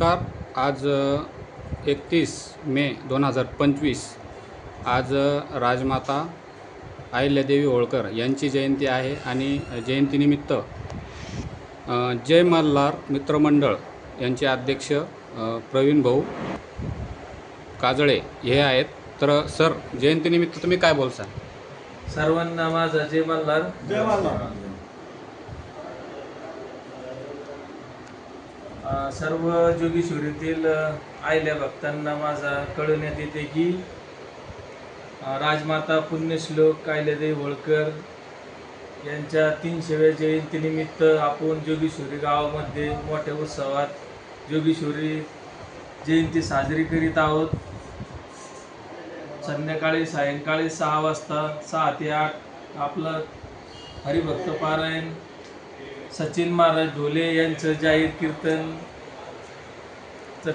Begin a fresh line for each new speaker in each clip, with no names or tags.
नमस्कार। आज 31 मे 2025 आज राजमाता अहिल्यादेवी होळकर यांची जयंती आहे आणि जयंतीनिमित्त जय मल्हार मित्रमंडळ यांचे अध्यक्ष प्रवीण भाऊ काजळे हे आहेत। तर सर, जयंतीनिमित्त तुम्ही काय बोलसाल?
सर्वांना माझा जय मल्हार।
जय मल्हार।
सर्व जोगेश्वरीतील आयल्या भक्तांना माझा कळवण्यात येते की राजमाता पुण्यश्लोक अहिल्यादेवी होळकर यांच्या 300व्या जयंतीनिमित्त आपण जोगेश्वरी गावामध्ये मोठ्या उत्सवात जोगेश्वरी जयंती साजरी करीत आहोत। संध्याकाळी सायंकाळी 6 वाजता 6 ते 8 आपलं हरिभक्त पारायण सचिन महाराज ढोले यांचं जाहीर कीर्तनचा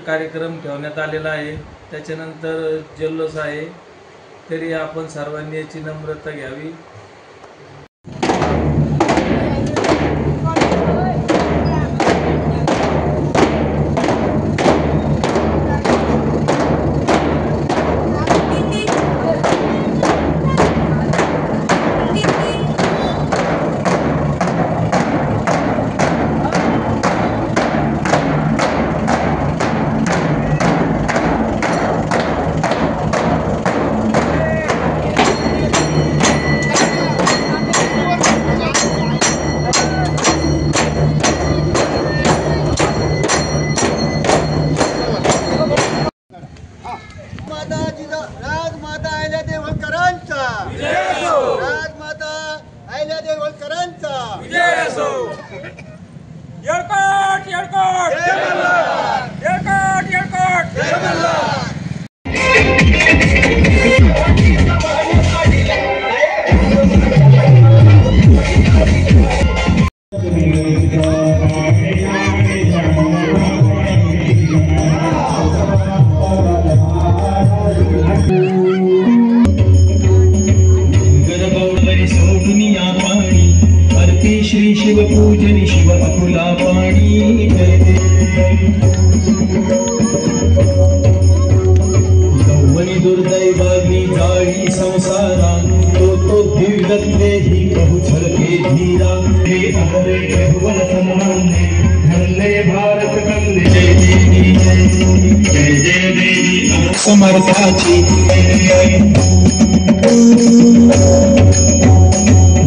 कार्यक्रम ठेवण्यात आलेला आहे। त्याच्यानंतर जल्लोष आहे, तरी आपण सर्वांनी याची नम्रता घ्यावी।
राजमाता अहिल्यादेवी होळकरांचा विजय असो। राजमाता अहिल्यादेवी होळकरांचा विजय असो।
येळकोट येळकोट
जय मल्हार।
येळकोट येळकोट
जय मल्हार।
श्री शिव पूजनी शिव अकुला पाणी गौवनी दुर्दैवाग्नि जाळी संसारा तो दिव्यत्वे ही प्रभु झलके धीरा हे अहरे रघुवर समाने धरले भारत कंदे जय देवी जय जय देवी समर्थाची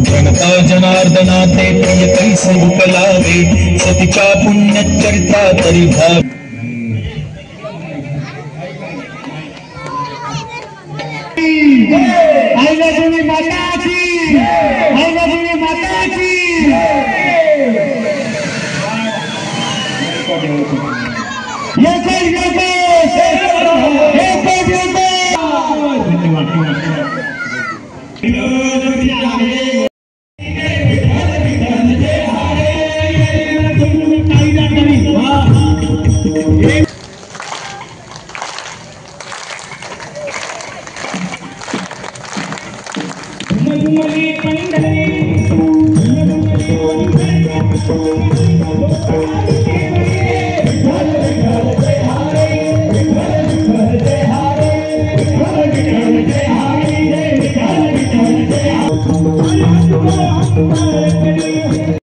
जनता जनार्दना ते प्रिय कैसे उपलावे सतीच्या पुण्यचरिता तरी भाव
अहिल्यादेवी माता की अहिल्यादेवी माता की